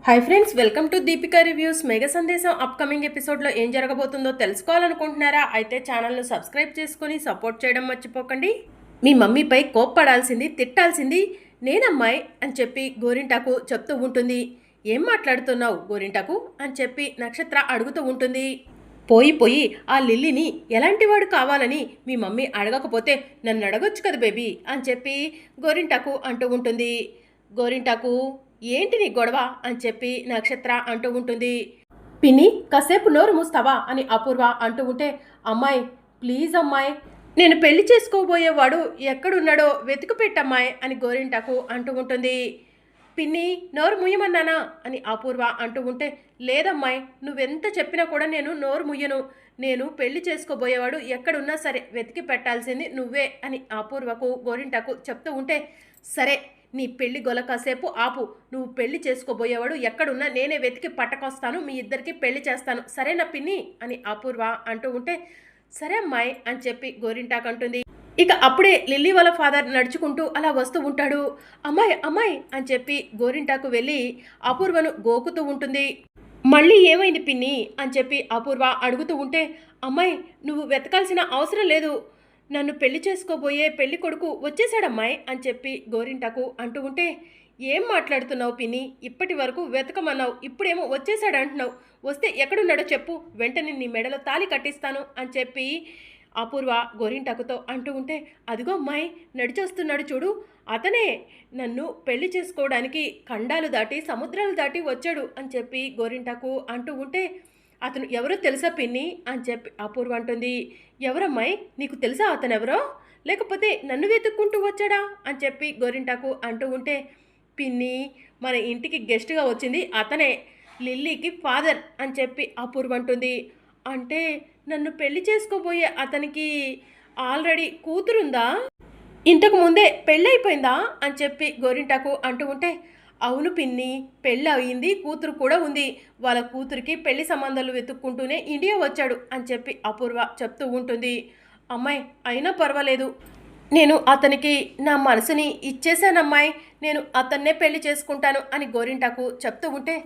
Hi friends, welcome to Deepika reviews. Mega సందేశం upcoming ఎపిసోడ్లో ఏం జరగబోతుందో తెలుసుకోవాలనుకుంటున్నారా? అయితే ఛానల్ను సబ్స్క్రైబ్ చేసుకుని సపోర్ట్ చేయడం మర్చిపోకండి. మీ మమ్మీపై కోప్పడాల్సింది, తిట్టాల్సింది నేనమ్మాయి అని చెప్పి గోరింటాకు చెప్తూ ఉంటుంది. ఏం మాట్లాడుతున్నావు గోరింటాకు అని చెప్పి నక్షత్ర అడుగుతూ ఉంటుంది. పోయి పోయి ఆ లిల్లీని ఎలాంటివాడు కావాలని మీ మమ్మీ అడగకపోతే నన్ను అడగొచ్చు కదా బేబీ అని చెప్పి గోరింటాకు అంటూ ఉంటుంది. గోరింటాకు ఏంటి నీ గొడవ అని చెప్పి నక్షత్ర అంటూ ఉంటుంది. పిన్ని కాసేపు నోరు మూస్తావా అని అపూర్వ అంటూ ఉంటే, అమ్మాయి ప్లీజ్ అమ్మాయి, నేను పెళ్లి చేసుకోబోయేవాడు ఎక్కడున్నాడో వెతుకు పెట్టమ్మాయి అని గోరింటాకు అంటూ ఉంటుంది. పిన్ని నోరు ముయ్యమన్నానా అని అపూర్వ అంటూ ఉంటే, లేదమ్మాయి నువ్వెంత చెప్పినా కూడా నేను నోరు ముయ్యను. నేను పెళ్లి చేసుకోబోయేవాడు ఎక్కడున్నా సరే వెతికి పెట్టాల్సింది నువ్వే అని అపూర్వకు గోరింటాకు చెప్తూ ఉంటే, సరే నీ పెళ్లి గొల కాసేపు ఆపు. నువ్వు పెళ్లి చేసుకోబోయేవాడు ఎక్కడున్నా నేనే వెతికి పట్టకొస్తాను, మీ ఇద్దరికి పెళ్లి చేస్తాను, సరేనా పిన్ని అని అపూర్వ అంటూ ఉంటే, సరే అమ్మాయి అని చెప్పి గోరింటాకు అంటుంది. ఇక అప్పుడే లిల్లీ వాళ్ళ ఫాదర్ నడుచుకుంటూ అలా వస్తూ ఉంటాడు. అమ్మాయి అమ్మాయి అని చెప్పి గోరింటాకు వెళ్ళి అపూర్వను గోకుతూ ఉంటుంది. మళ్ళీ ఏమైంది పిన్ని అని చెప్పి అపూర్వ అడుగుతూ ఉంటే, అమ్మాయి నువ్వు వెతకాల్సిన అవసరం లేదు, నన్ను పెళ్లి చేసుకోబోయే పెళ్లి కొడుకు వచ్చేసాడమ్మాయి అని చెప్పి గోరింటాకు అంటూ ఉంటే, ఏం మాట్లాడుతున్నావు పిన్ని, ఇప్పటి వరకు వెతకమన్నావు, ఇప్పుడేమో వచ్చేసాడంటున్నావు, వస్తే ఎక్కడున్నాడో చెప్పు, వెంటనే నీ మెడలో తాళి కట్టిస్తాను అని చెప్పి అపూర్వ గోరింటాకుతో అంటూ ఉంటే, అదిగో అమ్మాయి నడిచొస్తున్నాడు చూడు, అతనే నన్ను పెళ్లి చేసుకోవడానికి ఖండాలు దాటి సముద్రాలు దాటి వచ్చాడు అని చెప్పి గోరింటాకు అంటూ ఉంటే, అతను ఎవరో తెలుసా పిన్ని అని చెప్పి అపూర్వ అంటుంది. ఎవరమ్మాయి నీకు తెలుసా అతను ఎవరో, లేకపోతే నన్ను వెతుక్కుంటూ వచ్చాడా అని చెప్పి గోరింటాకు అంటూ ఉంటే, పిన్ని మన ఇంటికి గెస్ట్గా వచ్చింది అతనే, లిల్లీకి ఫాదర్ అని చెప్పి అపూర్వ అంటుంది. అంటే నన్ను పెళ్లి చేసుకోబోయే అతనికి ఆల్రెడీ కూతురుందా, ఇంతకు ముందే పెళ్ళైపోయిందా అని చెప్పి గోరింటాకు అంటూ ఉంటే, అవును పిన్ని పెళ్ళి అయింది, కూతురు కూడా ఉంది, వాళ్ళ కూతురికి పెళ్లి సంబంధాలు వెతుక్కుంటూనే ఇండియా వచ్చాడు అని చెప్పి అపూర్వ చెప్తూ ఉంటుంది. అమ్మాయి అయినా పర్వాలేదు, నేను అతనికి నా మనసుని ఇచ్చేశానమ్మాయి, నేను అతన్నే పెళ్లి చేసుకుంటాను అని గోరింటాకు చెప్తూ ఉంటే,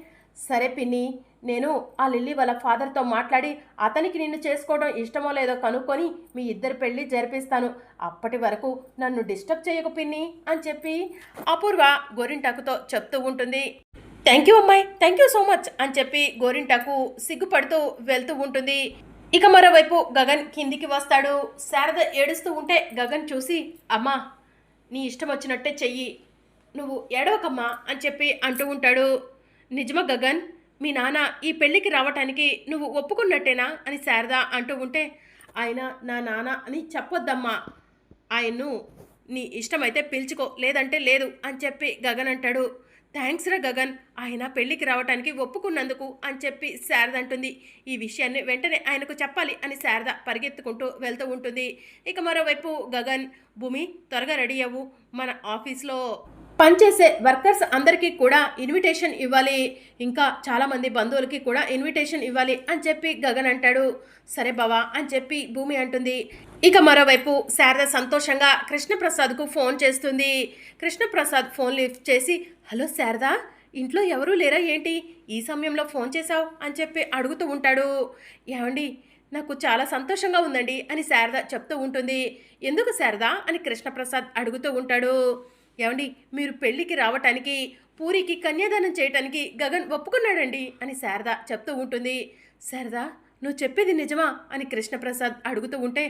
సరే పిన్ని నేను ఆ లిల్లీ వాళ్ళ ఫాదర్తో మాట్లాడి అతనికి నిన్ను చేసుకోవడం ఇష్టమో లేదో కనుక్కొని మీ ఇద్దరి పెళ్ళి జరిపిస్తాను, అప్పటి వరకు నన్ను డిస్టర్బ్ చేయకు పిన్ని అని చెప్పి అపూర్వ గోరింటాకుతో చెప్తూ ఉంటుంది. థ్యాంక్ యూ అమ్మాయి, థ్యాంక్ యూ సో మచ్ అని చెప్పి గోరింటాకు సిగ్గుపడుతూ వెళ్తూ ఉంటుంది. ఇక మరోవైపు గగన్ కిందికి వస్తాడు. శారద ఏడుస్తూ ఉంటే గగన్ చూసి, అమ్మా నీ ఇష్టం వచ్చినట్టే చెయ్యి, నువ్వు ఏడవకమ్మా అని చెప్పి అంటూ ఉంటాడు. నిజమా గగన్, మీ నాన్న ఈ పెళ్ళికి రావటానికి నువ్వు ఒప్పుకున్నట్టేనా అని శారద అంటూ ఉంటే, ఆయన నా నాన్న అని చెప్పొద్దమ్మా, ఆయన్ను నీ ఇష్టమైతే పిలుచుకో, లేదంటే లేదు అని చెప్పి గగన్ అంటాడు. థ్యాంక్స్ రా గగన్, ఆయన పెళ్ళికి రావటానికి ఒప్పుకున్నందుకు అని చెప్పి శారద అంటుంది. ఈ విషయాన్ని వెంటనే ఆయనకు చెప్పాలి అని శారద పరిగెత్తుకుంటూ వెళ్తూ ఉంటుంది. ఇక మరోవైపు గగన్, భూమి త్వరగా రెడీ అవ్వు, మన ఆఫీస్లో పనిచేసే వర్కర్స్ అందరికీ కూడా ఇన్విటేషన్ ఇవ్వాలి, ఇంకా చాలామంది బంధువులకి కూడా ఇన్విటేషన్ ఇవ్వాలి అని చెప్పి గగన్ అంటాడు. సరే బావా అని చెప్పి భూమి అంటుంది. ఇక మరోవైపు శారద సంతోషంగా కృష్ణప్రసాద్కు ఫోన్ చేస్తుంది. కృష్ణప్రసాద్ ఫోన్ లిఫ్ట్ చేసి, హలో శారద, ఇంట్లో ఎవరూ లేరా ఏంటి, ఈ సమయంలో ఫోన్ చేశావు అని చెప్పి అడుగుతూ ఉంటాడు. ఏమండి నాకు చాలా సంతోషంగా ఉందండి అని శారద చెప్తూ ఉంటుంది. ఎందుకు శారద అని కృష్ణప్రసాద్ అడుగుతూ ఉంటాడు. ఏమండి మీరు పెళ్ళికి రావటానికి, పూరికి కన్యాదానం చేయటానికి గగన్ ఒప్పుకున్నాడండి అని శారద చెప్తూ ఉంటుంది. శారద నువ్వు చెప్పేది నిజమా అని కృష్ణప్రసాద్ అడుగుతూ ఉంటే,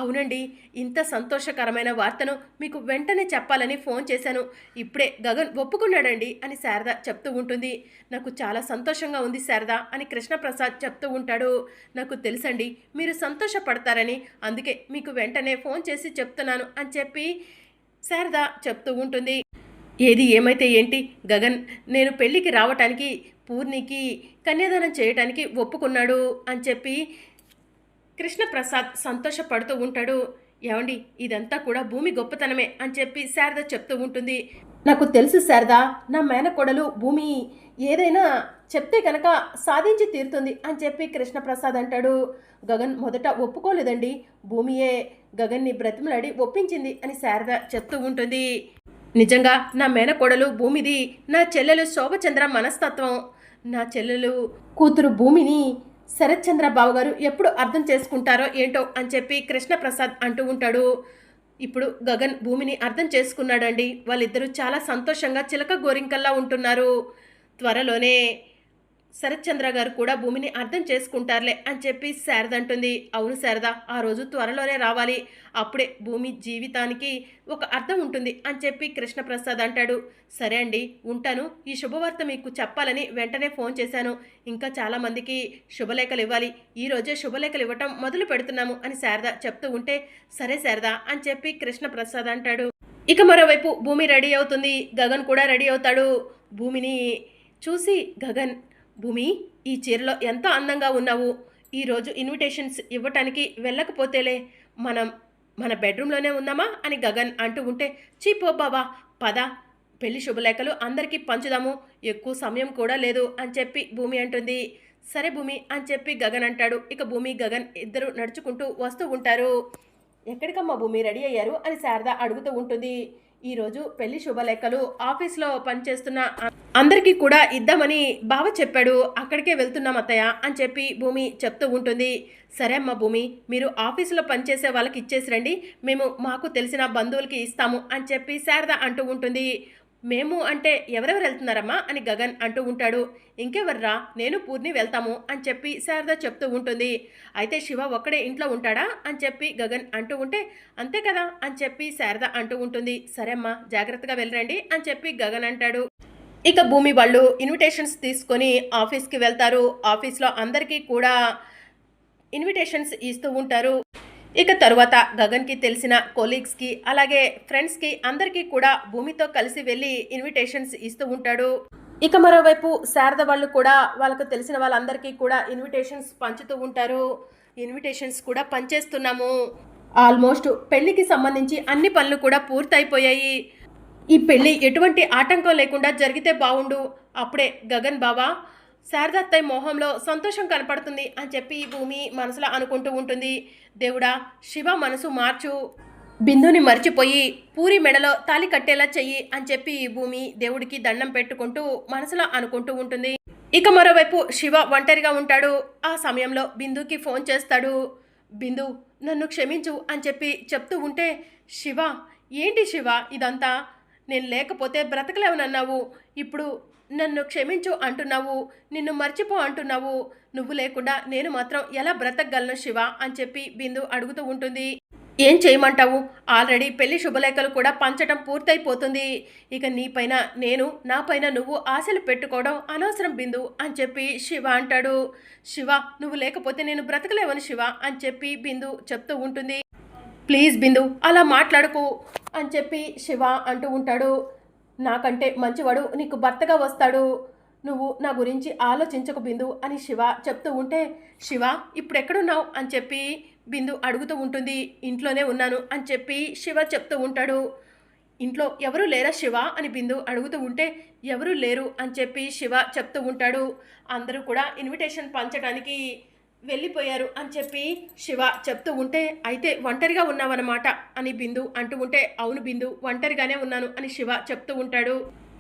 అవునండి, ఇంత సంతోషకరమైన వార్తను మీకు వెంటనే చెప్పాలని ఫోన్ చేశాను, ఇప్పుడే గగన్ ఒప్పుకున్నాడండి అని శారద చెప్తూ ఉంటుంది. నాకు చాలా సంతోషంగా ఉంది శారద అని కృష్ణప్రసాద్ చెప్తూ ఉంటాడు. నాకు తెలుసండి మీరు సంతోషపడతారని, అందుకే మీకు వెంటనే ఫోన్ చేసి చెప్తున్నాను అని చెప్పి శారద చెప్తూ ఉంటుంది. ఏది ఏమైతే ఏంటి, గగన్ నేను పెళ్ళికి రావటానికి, పూర్ణికి కన్యాదానం చేయటానికి ఒప్పుకున్నాడు అని చెప్పి కృష్ణప్రసాద్ సంతోషపడుతూ ఉంటాడు. ఏమండి ఇదంతా కూడా భూమి గొప్పతనమే అని చెప్పి శారద చెప్తూ ఉంటుంది. నాకు తెలుసు శారద, నా మేనకోడలు భూమి ఏదైనా చెప్తే కనుక సాధించి తీరుతుంది అని చెప్పి కృష్ణప్రసాద్ అంటాడు. గగన్ మొదట ఒప్పుకోలేదండి, భూమియే గగన్ని బ్రతిమలాడి ఒప్పించింది అని శారద చెప్తూ ఉంటుంది. నిజంగా నా మేనకోడలు భూమిది, నా చెల్లెలు శోభచంద్ర మనస్తత్వం, నా చెల్లెలు కూతురు భూమిని శరత్చంద్ర బావగారు ఎప్పుడు అర్థం చేసుకుంటారో ఏంటో అని చెప్పి కృష్ణప్రసాద్ అంటూ ఉంటాడు. ఇప్పుడు గగన్ భూమిని అర్థం చేసుకున్నాడండి. వాళ్ళిద్దరూ చాలా సంతోషంగా చిలక గోరింకల్లా ఉంటున్నారు. త్వరలోనే శరత్చంద్ర గారు కూడా భూమిని అర్థం చేసుకుంటారులే అని చెప్పి శారద అంటుంది. అవును శారద, ఆ రోజు త్వరలోనే రావాలి, అప్పుడే భూమి జీవితానికి ఒక అర్థం ఉంటుంది అని చెప్పి కృష్ణప్రసాద్ అంటాడు. సరే అండి, ఉంటాను. ఈ శుభవార్త మీకు చెప్పాలని వెంటనే ఫోన్ చేశాను. ఇంకా చాలామందికి శుభలేఖలు ఇవ్వాలి, ఈరోజే శుభలేఖలు ఇవ్వటం మొదలు పెడుతున్నాము అని శారద చెప్తూ ఉంటే, సరే శారద అని చెప్పి కృష్ణప్రసాద్ అంటాడు. ఇక మరోవైపు భూమి రెడీ అవుతుంది, గగన్ కూడా రెడీ అవుతాడు. భూమిని చూసి గగన్, భూమి ఈ చీరలో ఎంతో అందంగా ఉన్నావు, ఈరోజు ఇన్విటేషన్స్ ఇవ్వటానికి వెళ్ళకపోతేలే, మనం మన బెడ్రూమ్లోనే ఉందామా అని గగన్ అంటూ ఉంటే, చీపో బాబా, పద పెళ్లి శుభలేఖలు అందరికీ పంచుదాము, ఎక్కువ సమయం కూడా లేదు అని చెప్పి భూమి అంటుంది. సరే భూమి అని చెప్పి గగన్ అంటాడు. ఇక భూమి గగన్ ఇద్దరు నడుచుకుంటూ వస్తూ ఉంటారు. ఎక్కడికమ్మా భూమి రెడీ అయ్యారు అని శారద అడుగుతూ ఉంటుంది. ఈరోజు పెళ్లి శుభలేఖలు ఆఫీస్లో పనిచేస్తున్న అందరికీ కూడా ఇద్దామని బావ చెప్పాడు, అక్కడికే వెళ్తున్నాం అత్తయ్య అని చెప్పి భూమి చెప్తూ ఉంటుంది. సరే అమ్మ భూమి, మీరు ఆఫీసులో పనిచేసే వాళ్ళకి ఇచ్చేసి రండి, మేము మాకు తెలిసిన బంధువులకి ఇస్తాము అని చెప్పి శారద అంటూ ఉంటుంది. మేము అంటే ఎవరెవరు వెళ్తున్నారమ్మా అని గగన్ అంటూ ఉంటాడు. ఇంకెవర్రా, నేను పూర్ణి వెళ్తాము అని చెప్పి శారద చెప్తూ ఉంటుంది. అయితే శివ ఒక్కడే ఇంట్లో ఉంటాడా అని చెప్పి గగన్ అంటూ ఉంటే, అంతే కదా అని చెప్పి శారద అంటూ ఉంటుంది. సరే అమ్మా, జాగ్రత్తగా వెళ్ళరండి అని చెప్పి గగన్ అంటాడు. ఇక భూమి వాళ్ళు ఇన్విటేషన్స్ తీసుకొని ఆఫీస్కి వెళ్తారు. ఆఫీస్లో అందరికీ కూడా ఇన్విటేషన్స్ ఇస్తూ ఉంటారు. ఇక తరువాత గగన్కి తెలిసిన కొలీగ్స్కి అలాగే ఫ్రెండ్స్కి అందరికీ కూడా భూమితో కలిసి వెళ్ళి ఇన్విటేషన్స్ ఇస్తూ ఉంటాడు. ఇక మరోవైపు శారద వాళ్ళు కూడా వాళ్ళకు తెలిసిన వాళ్ళందరికీ కూడా ఇన్విటేషన్స్ పంచుతూ ఉంటారు. ఇన్విటేషన్స్ కూడా పంచేస్తున్నాము, ఆల్మోస్ట్ పెళ్లికి సంబంధించి అన్ని పనులు కూడా పూర్తయిపోయాయి. ఈ పెళ్ళి ఎటువంటి ఆటంకం లేకుండా జరిగితే బావుండు, అప్పుడే గగన్ బావా శారదత్తయ్య మొహంలో సంతోషం కనపడుతుంది అని చెప్పి భూమి మనసులో అనుకుంటూ ఉంటుంది. దేవుడా, శివ మనసు మార్చు, బిందుని మర్చిపోయి పూరి మెడలో తాలి కట్టేలా చెయ్యి అని చెప్పి భూమి దేవుడికి దండం పెట్టుకుంటూ మనసులో అనుకుంటూ ఉంటుంది. ఇక మరోవైపు శివ ఒంటరిగా ఉంటాడు. ఆ సమయంలో బిందుకి ఫోన్ చేస్తాడు. బిందు, నన్ను క్షమించు అని చెప్పి చెప్తూ ఉంటే, శివ ఏంటి శివ ఇదంతా, నేను లేకపోతే బ్రతకలేవనన్నావు, ఇప్పుడు నన్ను క్షమించు అంటున్నావు, నిన్ను మర్చిపో అంటున్నావు, నువ్వు లేకుండా నేను మాత్రం ఎలా బ్రతకగలను శివ అని చెప్పి బిందు అడుగుతూ ఉంటుంది. ఏం చేయమంటావు, ఆల్రెడీ పెళ్లి శుభలేఖలు కూడా పంచడం పూర్తయిపోతుంది, ఇక నీపైన నేను నాపైన నువ్వు ఆశలు పెట్టుకోవడం అనవసరం బిందు అని చెప్పి శివ అంటాడు. శివ, నువ్వు లేకపోతే నేను బ్రతకలేవని శివ అని చెప్పి బిందు చెప్తూ ఉంటుంది. ప్లీజ్ బిందు, అలా మాట్లాడుకో అని చెప్పి శివ అంటూ ఉంటాడు. నాకంటే మంచివాడు నీకు భర్తగా వస్తాడు, నువ్వు నా గురించి ఆలోచించకు బిందు అని శివ చెప్తూ ఉంటే, శివ ఇప్పుడు ఎక్కడున్నావు అని చెప్పి బిందు అడుగుతూ ఉంటుంది. ఇంట్లోనే ఉన్నాను అని చెప్పి శివ చెప్తూ ఉంటాడు. ఇంట్లో ఎవరూ లేరా శివ అని బిందు అడుగుతూ ఉంటే, ఎవరూ లేరు అని చెప్పి శివ చెప్తూ ఉంటాడు. అందరూ కూడా ఇన్విటేషన్ పంచడానికి వెళ్ళిపోయారు అని చెప్పి శివ చెప్తూ ఉంటే, అయితే ఒంటరిగా ఉన్నావన్నమాట అని బిందు అంటూ ఉంటే, అవును బిందు, ఒంటరిగానే ఉన్నాను అని శివ చెప్తూ ఉంటాడు.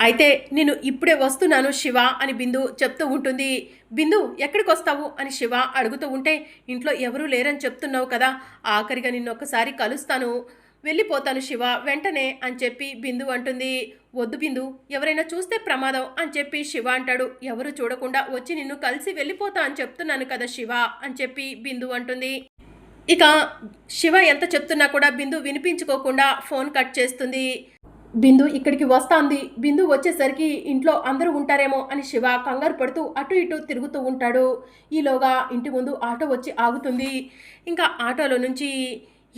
అయితే నేను ఇప్పుడే వస్తున్నాను శివ అని బిందు చెప్తూ ఉంటుంది. బిందు, ఎక్కడికి వస్తావు అని శివ అడుగుతూ ఉంటే, ఇంట్లో ఎవరూ లేరని చెప్తున్నావు కదా, ఆఖరిగా నిన్ను ఒక్కసారి కలుస్తాను, వెళ్ళిపోతాను శివ వెంటనే అని చెప్పి బిందు అంటుంది. వద్దు బిందు, ఎవరైనా చూస్తే ప్రమాదం అని చెప్పి శివ అంటాడు. ఎవరు చూడకుండా వచ్చి నిన్ను కలిసి వెళ్ళిపోతా అని చెప్తున్నాను కదా శివ అని చెప్పి బిందు అంటుంది. ఇక శివ ఎంత చెప్తున్నా కూడా బిందు వినిపించుకోకుండా ఫోన్ కట్ చేస్తుంది. బిందు ఇక్కడికి వస్తాంది, బిందు వచ్చేసరికి ఇంట్లో అందరూ ఉంటారేమో అని శివ కంగారు పడుతూ అటు ఇటు తిరుగుతూ ఉంటాడు. ఈలోగా ఇంటి ముందు ఆటో వచ్చి ఆగుతుంది. ఇంకా ఆటోలో నుంచి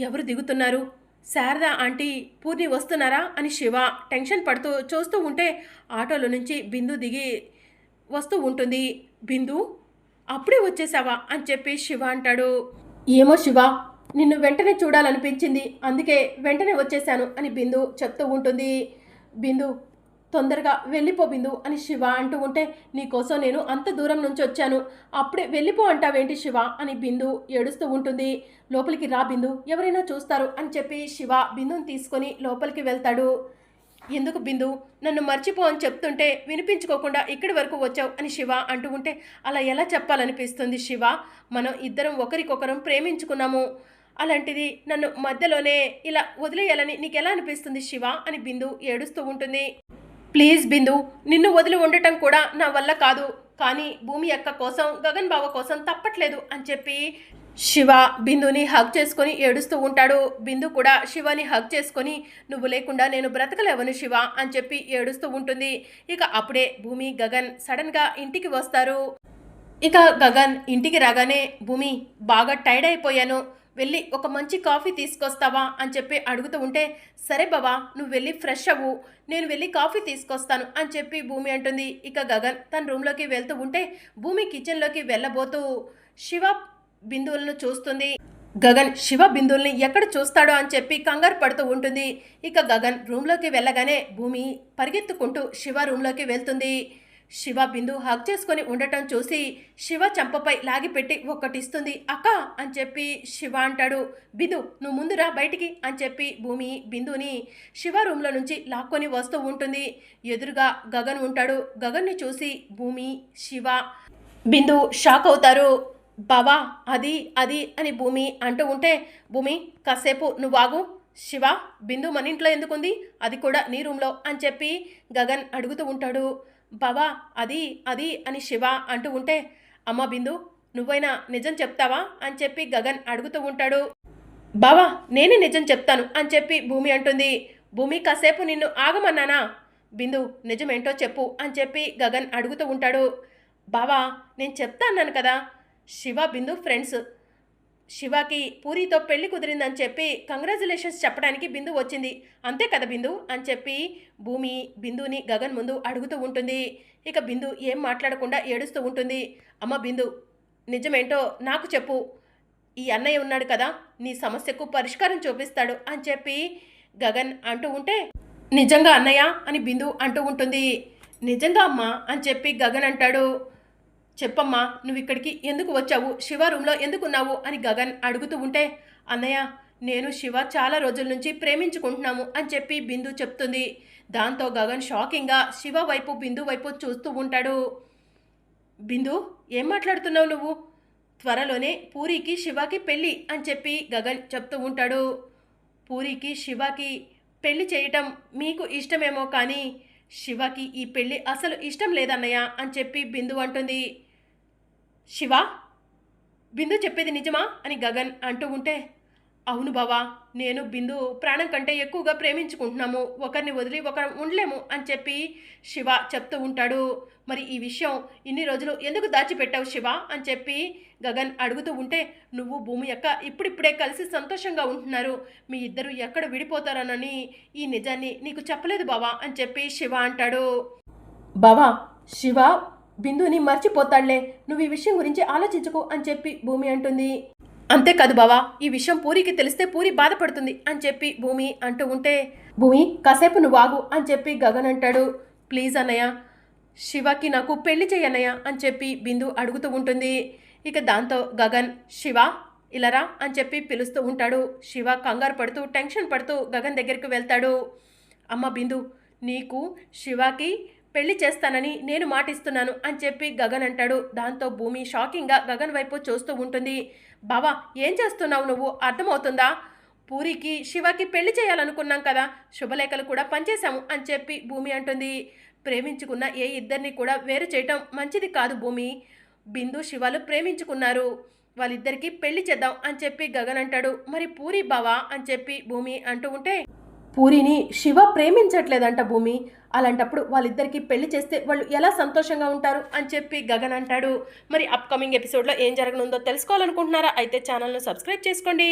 ఎవరు దిగుతున్నారు, శారద ఆంటీ పూర్ణి వస్తున్నారా అని శివ టెన్షన్ పడుతూ చూస్తూ ఉంటే, ఆటోలో నుంచి బిందు దిగి వస్తూ ఉంటుంది. బిందు, అప్పుడే వచ్చేసావా అని చెప్పి శివ అంటాడు. ఏమో శివ, నిన్ను వెంటనే చూడాలనిపించింది, అందుకే వెంటనే వచ్చేసాను అని బిందు చెప్తూ ఉంటుంది. బిందు, తొందరగా వెళ్ళిపో బిందు అని శివ అంటూ ఉంటే, నీకోసం నేను అంత దూరం నుంచి వచ్చాను, అప్పుడే వెళ్ళిపో అంటావేంటి శివ అని బిందు ఏడుస్తూ ఉంటుంది. లోపలికి రా బిందు, ఎవరైనా చూస్తారు అని చెప్పి శివ బిందుని తీసుకొని లోపలికి వెళ్తాడు. ఎందుకు బిందు నన్ను మర్చిపో అని చెప్తుంటే వినిపించుకోకుండా ఇక్కడి వరకు వచ్చావు అని శివ అంటూ ఉంటే అలా ఎలా చెప్పాలనిపిస్తుంది శివ? మనం ఇద్దరం ఒకరికొకరం ప్రేమించుకున్నాము. అలాంటిది నన్ను మధ్యలోనే ఇలా వదిలేయాలని నీకెలా అనిపిస్తుంది శివ అని బిందు ఏడుస్తూ ఉంటుంది. ప్లీజ్ బిందు, నిన్ను వదిలి ఉండటం కూడా నా వల్ల కాదు. కానీ భూమి అక్క కోసం గగన్ బావ కోసం తప్పట్లేదు అని చెప్పి శివ బిందుని హగ్ చేసుకొని ఏడుస్తూ ఉంటాడు. బిందు కూడా శివని హగ్ చేసుకొని నువ్వు లేకుండా నేను బ్రతకలేవను శివ అని చెప్పి ఏడుస్తూ ఉంటుంది. ఇక అప్పుడే భూమి గగన్ సడన్గా ఇంటికి వస్తారు. ఇక గగన్ ఇంటికి రాగానే భూమి బాగా టైర్డ్ అయిపోయాను, వెళ్ళి ఒక మంచి కాఫీ తీసుకొస్తావా అని చెప్పి అడుగుతూ ఉంటే సరే బావా నువ్వు వెళ్ళి ఫ్రెష్ అవ్వు, నేను వెళ్ళి కాఫీ తీసుకొస్తాను అని చెప్పి భూమి అంటుంది. ఇక గగన్ తన రూమ్లోకి వెళ్తూ ఉంటే భూమి కిచెన్లోకి వెళ్ళబోతూ శివ బిందువులను చూస్తుంది. గగన్ శివ బిందువుల్ని ఎక్కడ చూస్తాడో అని చెప్పి కంగారు పడుతూ ఉంటుంది. ఇక గగన్ రూమ్లోకి వెళ్ళగానే భూమి పరిగెత్తుకుంటూ శివ రూమ్లోకి వెళ్తుంది. శివ బిందు హగ్ చేసుకొని ఉండటం చూసి శివ చంపపై లాగిపెట్టి ఒక్కటిస్తుంది. అక్క అని చెప్పి శివ అంటాడు. బిందు నువ్వు ముందురా బయటికి అని చెప్పి భూమి బిందుని శివ రూమ్లో నుంచి లాక్కొని వస్తూ ఉంటుంది. ఎదురుగా గగన్ ఉంటాడు. గగన్ని చూసి భూమి శివ బిందు షాక్ అవుతారు. బావా అది అది అని భూమి అంటూ ఉంటే భూమి కాసేపు నువ్వు ఆగు, శివ బిందు మన ఇంట్లో ఎందుకుంది, అది కూడా నీ రూమ్లో అని చెప్పి గగన్ అడుగుతూ ఉంటాడు. బావా అది అది అని శివ అంటూ ఉంటే అమ్మ బిందు నువ్వైనా నిజం చెప్తావా అని చెప్పి గగన్ అడుగుతూ ఉంటాడు. బావా నేనే నిజం చెప్తాను అని చెప్పి భూమి అంటుంది. భూమి కాసేపు నిన్ను ఆగమన్నానా, బిందు నిజమేంటో చెప్పు అని చెప్పి గగన్ అడుగుతూ ఉంటాడు. బావా నేను చెప్తా అన్నాను కదా, శివ బిందు ఫ్రెండ్స్, శివకి పూరితో పెళ్లి కుదిరిందని చెప్పి కంగ్రాచులేషన్స్ చెప్పడానికి బిందు వచ్చింది, అంతే కదా బిందు అని చెప్పి భూమి బిందుని గగన్ ముందు అడుగుతూ ఉంటుంది. ఇక బిందు ఏం మాట్లాడకుండా ఏడుస్తూ ఉంటుంది. అమ్మ బిందు నిజమేంటో నాకు చెప్పు, ఈ అన్నయ్య ఉన్నాడు కదా నీ సమస్యకు పరిష్కారం చూపిస్తాడు అని చెప్పి గగన్ అంటూ ఉంటే నిజంగా అన్నయ్య అని బిందు అంటూ ఉంటుంది. నిజంగా అమ్మా అని చెప్పి గగన్ అంటాడు. చెప్పమ్మా నువ్వు ఇక్కడికి ఎందుకు వచ్చావు, శివ రూమ్లో ఎందుకున్నావు అని గగన్ అడుగుతూ ఉంటే అన్నయ్య నేను శివ చాలా రోజుల నుంచి ప్రేమించుకుంటున్నాము అని చెప్పి బిందు చెప్తుంది. దాంతో గగన్ షాకింగ్గా శివ వైపు బిందు వైపు చూస్తూ ఉంటాడు. బిందు ఏం మాట్లాడుతున్నావు నువ్వు, త్వరలోనే పూరికి శివకి పెళ్ళి అని చెప్పి గగన్ చెప్తూ ఉంటాడు. పూరికి శివకి పెళ్లి చేయటం మీకు ఇష్టమేమో కానీ శివకి ఈ పెళ్ళి అసలు ఇష్టం లేదన్నయ్య అని చెప్పి బిందు అంటుంది. శివ బిందు చెప్పేది నిజమా అని గగన్ అంటూ ఉంటే అవును బావా నేను బిందు ప్రాణం కంటే ఎక్కువగా ప్రేమించుకుంటున్నాము, ఒకరిని వదిలి ఒకరు ఉండలేము అని చెప్పి శివ చెప్తూ ఉంటాడు. మరి ఈ విషయం ఇన్ని రోజులు ఎందుకు దాచిపెట్టావు శివ అని చెప్పి గగన్ అడుగుతూ ఉంటే నువ్వు భూమి యొక్క ఇప్పుడిప్పుడే కలిసి సంతోషంగా ఉంటున్నారు, మీ ఇద్దరు ఎక్కడ విడిపోతారోనని ఈ నిజాన్ని నీకు చెప్పలేదు బావా అని చెప్పి శివ అంటాడు. బావా శివ బిందుని మర్చిపోతాడులే, నువ్వు ఈ విషయం గురించి ఆలోచించుకో అని చెప్పి భూమి అంటుంది. అంతేకాదు బావా ఈ విషయం పూరికి తెలిస్తే పూరి బాధపడుతుంది అని చెప్పి భూమి అంటూ ఉంటే భూమి కాసేపు నువ్వు ఆగు అని చెప్పి గగన్ అంటాడు. ప్లీజ్ అన్నయ్య శివకి నాకు పెళ్లి చేయన్నయ్య అని చెప్పి బిందు అడుగుతూ ఉంటుంది. ఇక దాంతో గగన్ శివ ఇలారా అని చెప్పి పిలుస్తూ ఉంటాడు. శివ కంగారు పడుతూ టెన్షన్ పడుతూ గగన్ దగ్గరికి వెళ్తాడు. అమ్మ బిందు నీకు శివకి పెళ్లి చేస్తానని నేను మాటిస్తున్నాను అని చెప్పి గగన్ అంటాడు. దాంతో భూమి షాకింగ్గా గగన్ వైపు చూస్తూ ఉంటుంది. బావా ఏం చేస్తున్నావు నువ్వు, అర్థమవుతుందా, పూరికి శివకి పెళ్లి చేయాలనుకున్నాం కదా, శుభలేఖలు కూడా పనిచేశాము అని చెప్పి భూమి అంటుంది. ప్రేమించుకున్న ఏ ఇద్దరిని కూడా వేరు చేయటం మంచిది కాదు భూమి, బిందు శివాలు ప్రేమించుకున్నారు, వాళ్ళిద్దరికీ పెళ్లి చేద్దాం అని చెప్పి గగన్ అంటాడు. మరి పూరి బావా అని చెప్పి భూమి అంటూ ఉంటే పూరిని శివ ప్రేమించట్లేదంట భూమి, అలాంటప్పుడు వాళ్ళిద్దరికీ పెళ్లి చేస్తే వాళ్ళు ఎలా సంతోషంగా ఉంటారు అని చెప్పి గగన్ అంటాడు. మరి అప్కమింగ్ ఎపిసోడ్లో ఏం జరగనుందో తెలుసుకోవాలనుకుంటున్నారా, అయితే ఛానల్ను సబ్స్క్రైబ్ చేసుకోండి.